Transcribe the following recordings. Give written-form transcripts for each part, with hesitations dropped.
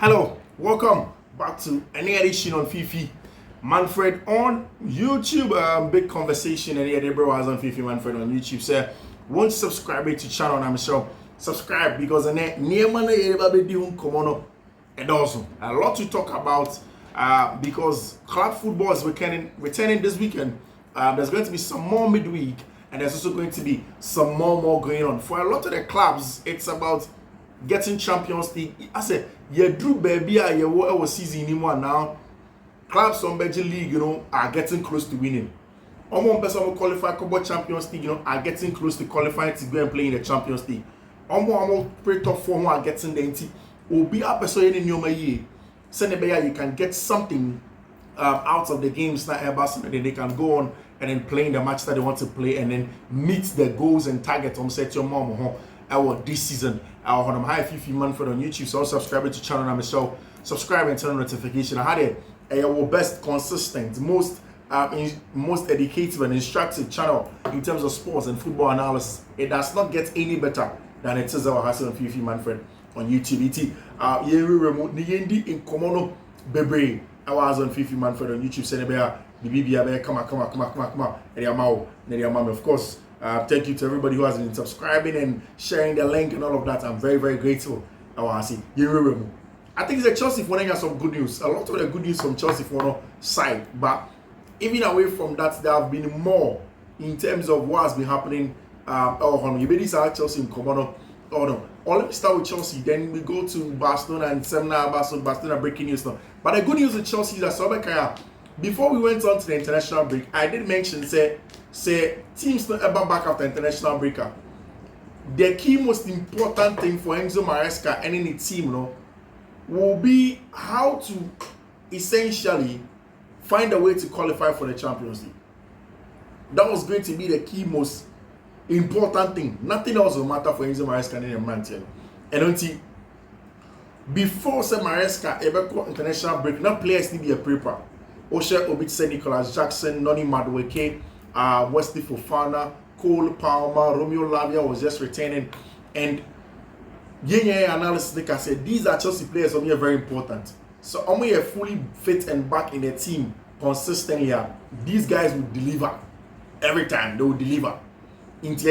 Hello, welcome back to any edition on Fiifi-Manfred on YouTube. Big conversation and the bro was on Fiifi-Manfred on YouTube. So, once subscribe to channel, I'm sure subscribe because near money come on and also a lot to talk about because club football is returning this weekend. There's going to be some more midweek and there's also going to be some more going on. For a lot of the clubs, it's about getting Champions League. I said, you drew baby, you season anymore now. Clubs on Belgian League, are getting close to winning. Almost person qualify for Champions League, are getting close to qualifying to go and play in the Champions League. Almost pretty top form are getting the NT. Will be a person in your year. Send you can get something out of the games that then they can go on and then play in the match that they want to play and then meet the goals and target on set your mom this season. I'm high Fiifi-Manfred on YouTube, so subscribe to the channel and so subscribe and turn on notification. I had our best consistent, most educative and instructive channel in terms of sports and football analysis. It does not get any better than it is our hustle on Fiifi-Manfred on YouTube. Remote in Komono Bebre. I was on Fiifi-Manfred on YouTube. Senebea, the BBA, come on, of course. Thank you to everybody who has been subscribing and sharing the link and all of that. I'm very, very grateful. I think it's a Chelsea for has some good news. A lot of the good news from Chelsea for side. But even away from that, there have been more in terms of what has been happening. You made this Chelsea in Komono. Let me start with Chelsea. Then we go to Barcelona and Barcelona breaking news now. But the good news with Chelsea is that before we went on to the international break, I did mention say teams not ever back after international breaker. The key most important thing for Enzo Maresca and any team will be how to essentially find a way to qualify for the Champions League. That was going to be the key most important thing. Nothing else will matter for Enzo Maresca and any man. And until before Maresca ever got international break, not players need to be a prepper. Osher Obitse, Nicolas Jackson, Noni Madueke, Wesley Fofana, Cole Palmer, Romeo Lavia was just returning, and analysis, like I said, these are Chelsea players who are very important. So when we are fully fit and back in the team consistently, these guys will deliver every time. They will deliver. It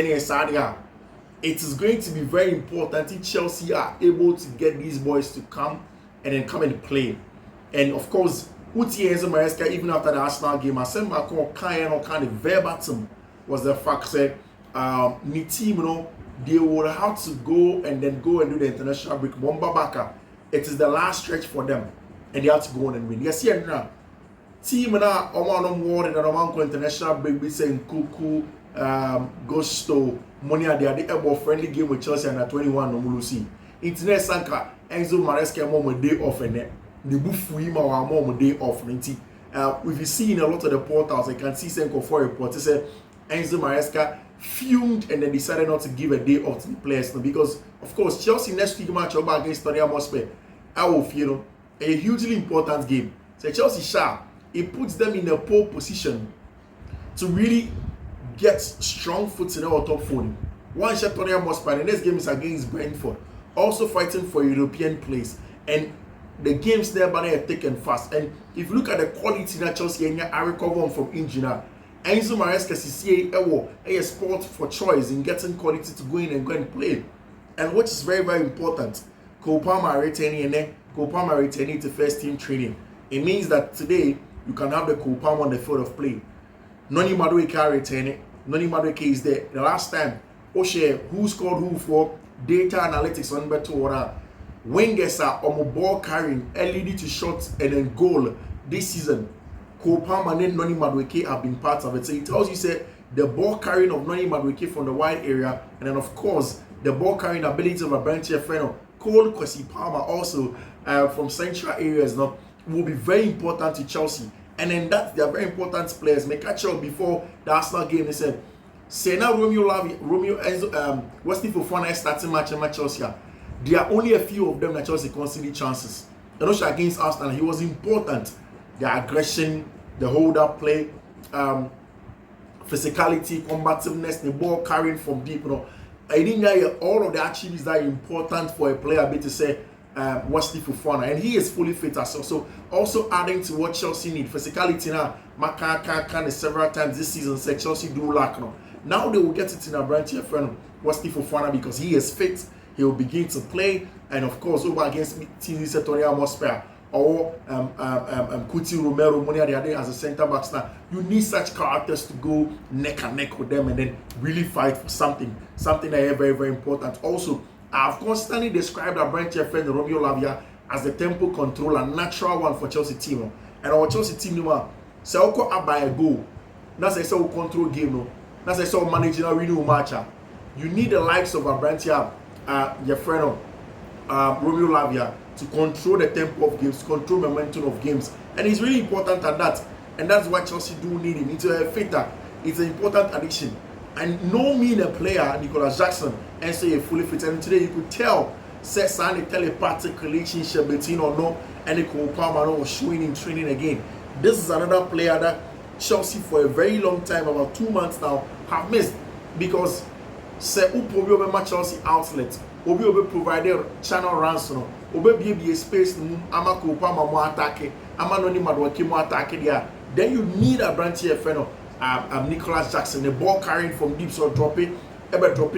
is going to be very important if Chelsea are able to get these boys to come and play. And of course, Enzo Maresca, even after the Arsenal game, I said kind of verbatim was the fact that the team, they will have to go and do the international break. Barca, it is the last stretch for them, and they have to go on and win. Yes, now team now on international break. We saying Kuku, Gusto, money at the friendly game with Chelsea and 21 no Mulusi. Internet Sanka, Enzo Maresca mom day off and the buffy our mom day off. If you see in a lot of the portals, I can see Senko for report. They say Enzo Maresca fumed and then decided not to give a day off to the players because, of course, Chelsea next week match against Tottenham Hotspur. A hugely important game. So Chelsea it puts them in a pole position to really get strong foot in our top 40. One shot Tottenham Hotspur. The next game is against Brentford, also fighting for European place. And the games there are thick and fast. And if you look at the quality that Chelsea are recovering from injury now, Enzo Maresca is a sport for choice in getting quality to go in and go and play. And which is very, very important. Kopama returning to first team training. It means that today you can have the Kopama on the field of play. Noni Madueke returning. Noni Madueke is there. The last time, Oshe, who scored who for data analytics on better order. Wingers are on ball carrying, leading to shots and then goal this season. Kopama and Noni Madueke have been part of it. So it tells you say the ball carrying of Noni Madueke from the wide area, and then of course the ball carrying ability of a bench friend Cole Kwesi Palmer also from central areas now will be very important to Chelsea. And then that they are very important players. Make catch up before the Arsenal game. They said, say now Romeo Enzo, Wesley Fofana starting match in Chelsea. There are only a few of them that Chelsea constantly chances. And also against Arsenal, he was important. The aggression, the hold-up play, physicality, combativeness, the ball carrying from deep. I didn't know all of the attributes that are important for a player to say, Wesley Fofana, and he is fully fit as well. So also adding to what Chelsea need, physicality now, Maka several times this season said Chelsea do lack no. Now they will get it in a branch here friend Wesley Fofana because he is fit, he will begin to play, and of course over against teams Setoria Mosper or Kuti Romero Monia as a centre backs now. You need such characters to go neck and neck with them and then really fight for something that is very, very important. Also, I've constantly described our branch friend Romeo Lavia as the tempo controller, natural one for Chelsea team. And our Chelsea team, say we buy a goal. That's say we control game, no. That's say we manage a renew match. You need the likes of our branch your friend Romeo Lavia to control the tempo of games, to control momentum of games, and it's really important at that. And that's why Chelsea do need him. It's a fitter. It's an important addition. And no mean a player, Nicolas Jackson, and say a fully fit. And today you could tell, says a telepathic relationship between or no, and the Palmer was showing in training again. This is another player that Chelsea for a very long time, about 2 months now, have missed because say Upo Chelsea outlet. Obi provided channel runs no obi be a space no ama ko pa ma mo attack ama no ni madwoke mo attack there. Then you need a branch here friend Nicolas Jackson, the ball carrying from deep or dropping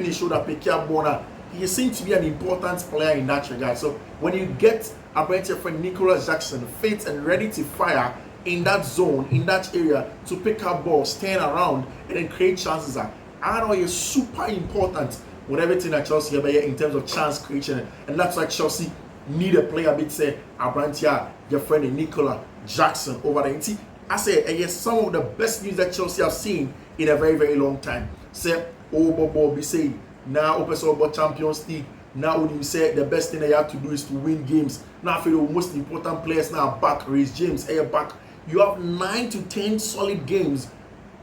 his shoulder pick up ball. He seems to be an important player in that regard. So when you get a branch here friend Nicolas Jackson fit and ready to fire in that zone, in that area to pick up balls, stand around and then create chances, I know is super important with everything that Chelsea have in terms of chance creation, and that's why Chelsea need a player a bit say Abrantia, your friend Nicolas Jackson over there. See, I say yes, some of the best news that Chelsea have seen in a very, very long time. Say, Bobo, be say now open about Champions League. Now when you say the best thing they have to do is to win games. Now for the most important players now back, Reece James, back. You have 9 to 10 solid games,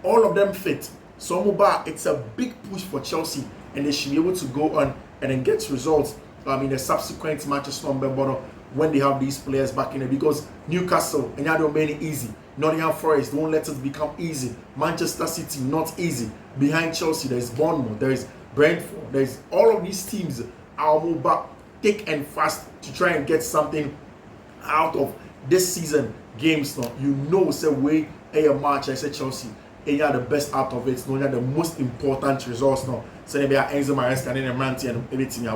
all of them fit. So it's a big push for Chelsea, and they should be able to go on and then get results in the subsequent matches when they have these players back in it. Because Newcastle and don't make it easy. Nottingham Forest won't let it become easy. Manchester City not easy. Behind Chelsea there is Bournemouth, there is Brentford, there is all of these teams are move back thick and fast to try and get something out of this season games. Now you know say way a match I said Chelsea. And you are the best out of it. No, you are the most important results now. So maybe Enzo Maresca and Manti and everything.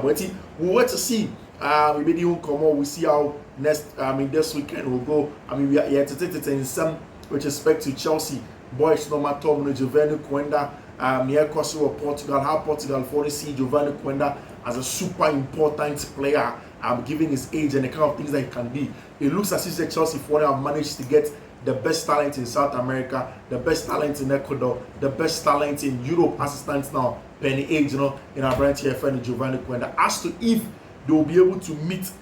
We wait to see. Maybe they will come out. We see how next. This weekend we'll go. We are here to take it in some with respect to Chelsea. Boys, no matter what, Giovanni Quenda. Here Kosovo, Portugal. How Portugal for to see Giovanni Quenda as a super important player. Given his age and the kind of things that he can be. It looks as if the Chelsea for have managed to get the best talent in South America, the best talent in Ecuador, the best talent in Europe as it stands now, penny age, in our branch here, friend Giovanni Quenda. As to if they will be able to meet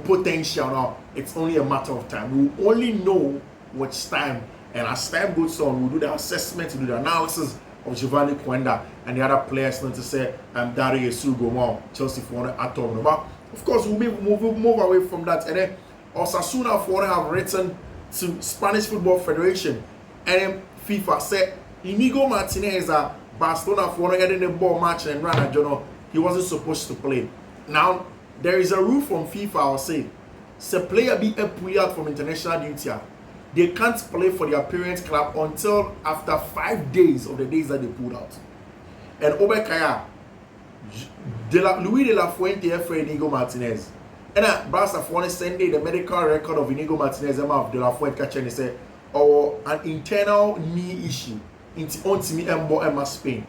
potential now, it's only a matter of time. We will only know which time, and as time goes on, we'll do the assessment, we'll do the analysis of Giovanni Quenda and the other players, not to say Dario Sugo, Chelsea for Atom. But of course, we'll move away from that, and then Osasuna for have written to Spanish Football Federation and FIFA said Inigo Martinez Barcelona for getting the ball match and run at Jono, he wasn't supposed to play. Now there is a rule from FIFA, I'll say player be pulled out from international duty. They can't play for their parent club until after 5 days of the days that they pulled out. And Obekaya Luis de la Fuente for Inigo Martinez. And Barca for Sunday, the medical record of Inigo Martinez of De La Fuente catching say, an internal knee issue into me Emma Spain.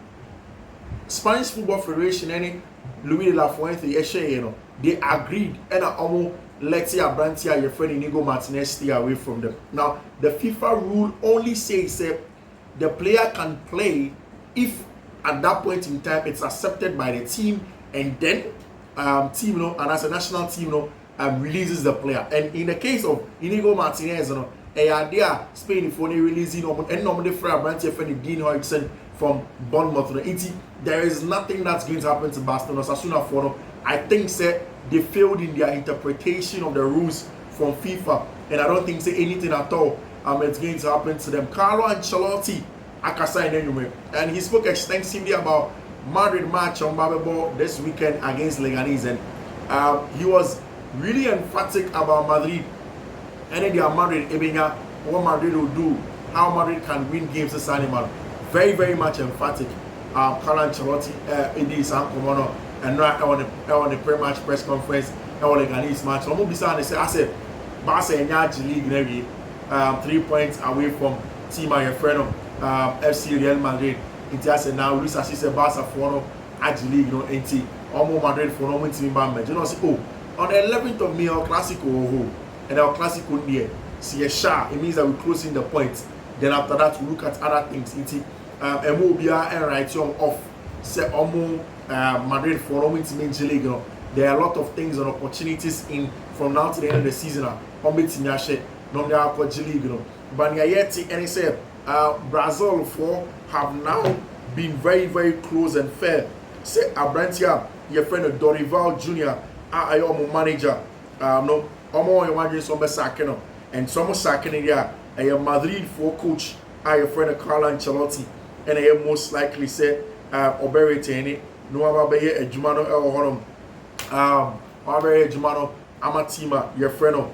Spanish Football Federation and Luis de La Fuente, they agreed and almost let your friend Inigo Martinez stay away from them. Now the FIFA rule only says the player can play if at that point in time it's accepted by the team, and then team, and as a national team, releases the player. And in the case of Inigo Martinez, there Spain for releasing and normally for a branch of Dean Hodgson from Bournemouth. There is nothing that's going to happen to Barcelona. Sasuna for I think they failed in their interpretation of the rules from FIFA, and I don't think anything at all it's going to happen to them. Carlo Ancelotti, and he spoke extensively about Madrid match on Babebo this weekend against Leganés, and he was really emphatic about Madrid. And then Madrid, what Madrid will do, how Madrid can win games this animal. Very, very much emphatic. Carlo Ancelotti, Edi Sankomono, and now on the pre-match press conference, on the Leganés match. I'm going to say, I said, Barca and Yachi League, 3 points away from team and your friend FC Real Madrid. It just now, Luis said, Barca for Yachi League, and almost Madrid for no team band. You know, on the 11th of May, our Clasico, and our Clasico near, see a shot, it means that we're closing the points. Then after that, we look at other things. MOBR and right off, say almost Madrid for no team league. There are a lot of things and opportunities in from now to the end of the season. But yet, and he said, Brazil for have now been very, very close and fair. Say Abrantia, your friend Dorival Jr., our manager, no, Omo imagine some sacking, and some sacking there, a Madrid for coach, your friend Carlo Ancelotti, and I most likely say, Oberetene, no Ababe, a Jumano El Honom, Ababe Jumano, Amatima, your friend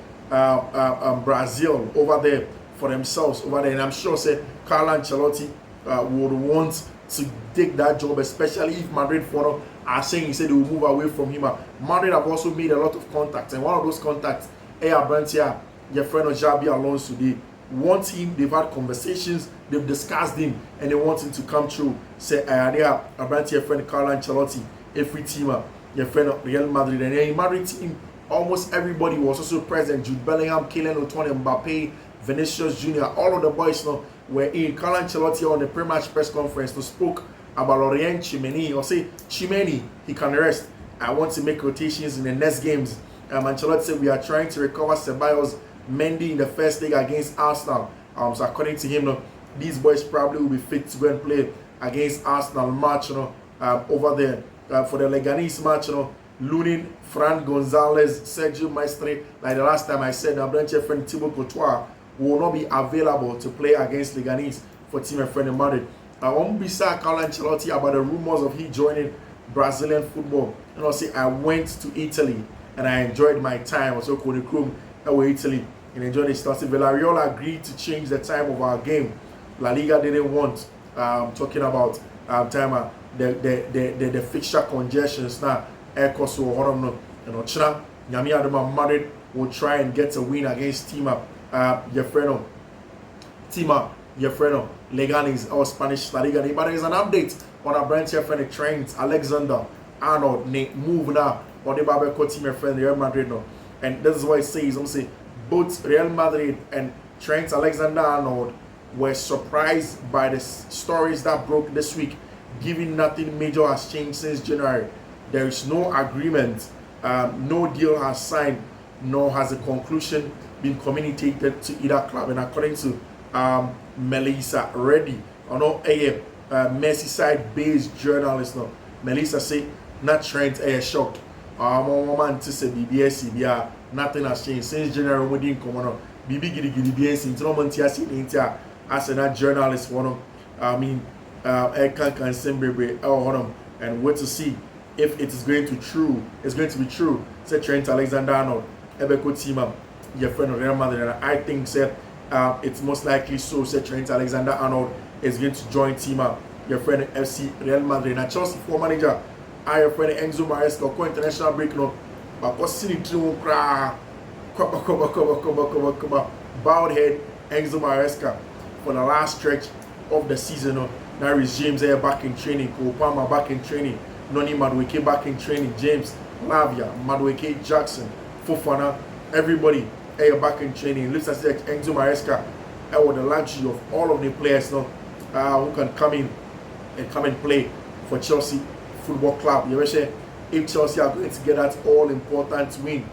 Brazil over there for themselves over there, and I'm sure say Carlo Ancelotti would want to take that job, especially if Madrid for are saying he said they will move away from him. Madrid have also made a lot of contacts, and one of those contacts, Brantia, your friend Xabi Alonso, they want him, they've had conversations, they've discussed him, and they want him to come through. Say, they are Brantia friend Carlo Ancelotti, every team, your friend Real Madrid, and in Madrid team, almost everybody was also present. Jude Bellingham, Kylian Mbappé, Mbappe, Vinicius Jr., all of the boys now were in. Carlo Ancelotti on the pre-match press conference to spoke about Lorient Chimeni, or say Chimeni, he can rest. I want to make rotations in the next games. Ancelotti said we are trying to recover Ceballos Mendy in the first leg against Arsenal. So according to him, these boys probably will be fit to go and play against Arsenal match, over there for the Leganés match, Lunin, Fran Gonzalez, Sergio Maestre, like the last time I said, our branch friend Thibaut Courtois will not be available to play against Leganés for team and friend in Madrid. I won't be sad Carlo Ancelotti about the rumors of he joining Brazilian football. And I'll say I went to Italy and I enjoyed my time. Also, Konikrum, Italy, and enjoyed the start. Villarreal agreed to change the time of our game. La Liga didn't want talking about the fixture congestions now. Ekoso Horom no China Nyami Adama Madrid will try and get a win against Tima Yefreno Leganés or Spanish La Liga. But there is an update on our branch friend Trent Alexander-Arnold move now on the Babeko team friend Real Madrid now. And this is what it says. I'm saying both Real Madrid and Trent Alexander-Arnold were surprised by the stories that broke this week, given nothing major has changed since January. There is no agreement, no deal has signed, nor has a conclusion been communicated to either club. And according to Melissa Reddy, a Merseyside-based journalist, Melissa said, not Trent shocked. Nothing has changed since January. We didn't come on. As a journalist, and wait to see if it is going to be true. Say Trent Alexander-Arnold, Ebeko Tima, your friend of Real Madrid, and I think it's most likely so. Say Trent Alexander-Arnold is going to join Tima, your friend of FC Real Madrid, and Chelsea former manager, your friend Enzo Maresca, international break now, but bowed head Enzo Maresca for the last stretch of the season. Now is James back in training, Kopama back in training, Noni Madueke back in training, James Lavia, Madueke Jackson, Fofana, everybody back in training. Looks as if Enzo Maresca with the luxury of all of the players now who can come and play for Chelsea Football Club. You say if Chelsea are going to get that all important win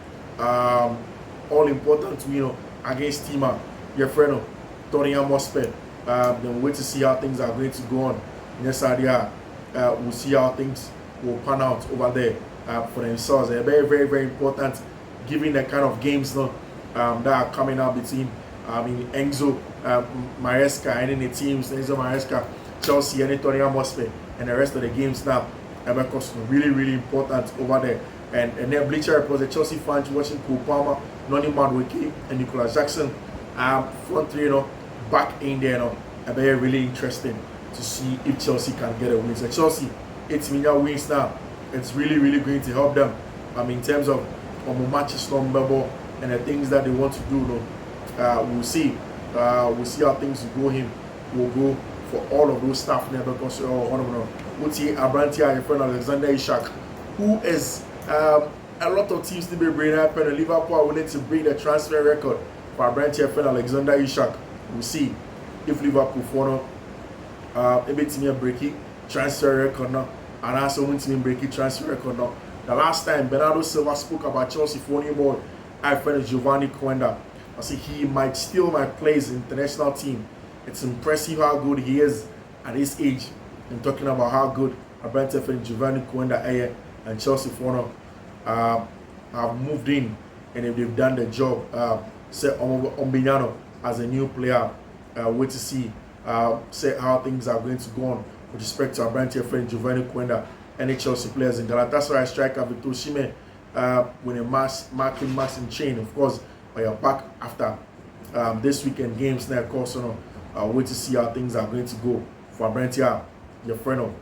against Tima, your friend Tottenham Hotspur. Then wait to see how things are going to go on. Yes, we'll see how things will pan out over there for themselves. They're very, very, very important, given the kind of games that are coming out between Enzo Maresca and then the teams, Enzo Maresca, Chelsea, and Tottenham Hotspur. and the rest of the games now. Because really important over there. And then Bleacher Reports, the Chelsea fans watching Cole Palmer, Noni Madueke, and Nicolas Jackson front three, back in there, very really interesting to see if Chelsea can get a win. So Chelsea, 8 million wins now. It's really going to help them. In terms of matches number and the things that they want to do, we'll see. We'll see how things will go for all of those staff there, because Uti Abrantia, your friend Alexander Isak, who is a lot of teams to be bringing up, and Liverpool are willing to break the transfer record for Abrantia, friend Alexander Isak. We'll see if Liverpool follow a bit to breaking transfer record now, and also want to break transfer record now. The last time Bernardo Silva spoke about Chelsea for any more, I friend Giovanni Quenda. I say he might steal my place in the national team. It's impressive how good he is at his age. I'm talking about how good Abrantia friend Giovanni Quenda and Chelsea for have moved in, and if they've done the job. Say Ombignano as a new player, wait to see say how things are going to go on with respect to Abrantia friend Giovanni Quenda and the Chelsea players in Galatasaray striker Victor Osimhen with a marking in chain. Of course, we are back after this weekend games now. Of course, wait to see how things are going to go for Abrantia, your friend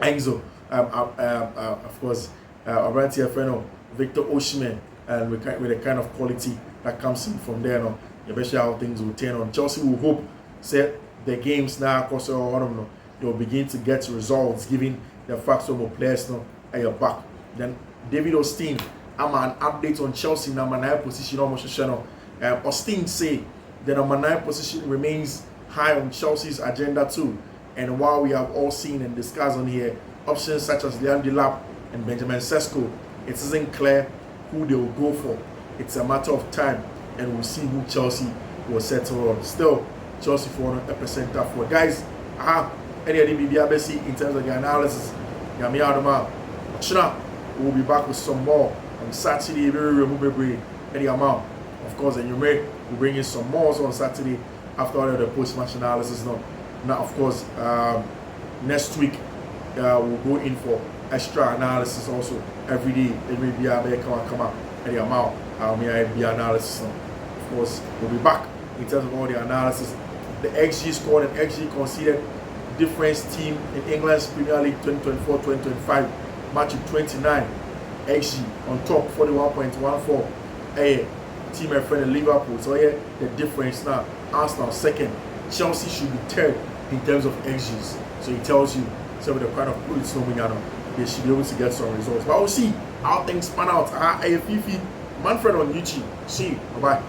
Enzo. Of course, Abrantia friend Victor Osimhen, and with the kind of quality that comes in from there, especially how things will turn on. Chelsea will hope, say the games now, of course, they will begin to get results, given the fact of players at your back. Then David Austin, I'm an update on Chelsea number 9 position almost channel. Austin say the number 9 position remains high on Chelsea's agenda too. And while we have all seen and discussed on here options such as Leon Delap and Benjamin Sesko, it isn't clear who they will go for. It's a matter of time, and we'll see who Chelsea will settle on. Still, Chelsea for a percent for guys. Any BBC in terms of the analysis. We'll be back with some more on Saturday. Any amount, of course, and you may we'll bring in some more on Saturday after all of the post-match analysis. Now, of course, next week we'll go in for extra analysis also every day. It will be come out any amount. Be analysis. Of course, we'll be back in terms of all the analysis. The XG scored and XG conceded difference team in England's Premier League 2024-2025 match of 29. XG on top 41.14. Team my friend Liverpool. So the difference now. Arsenal second. Chelsea should be third in terms of XGs. So it tells you some of the kind of bullets they should be able to get some results. But we'll see how things pan out. Fiifi-Manfred on YouTube. See you. Bye bye.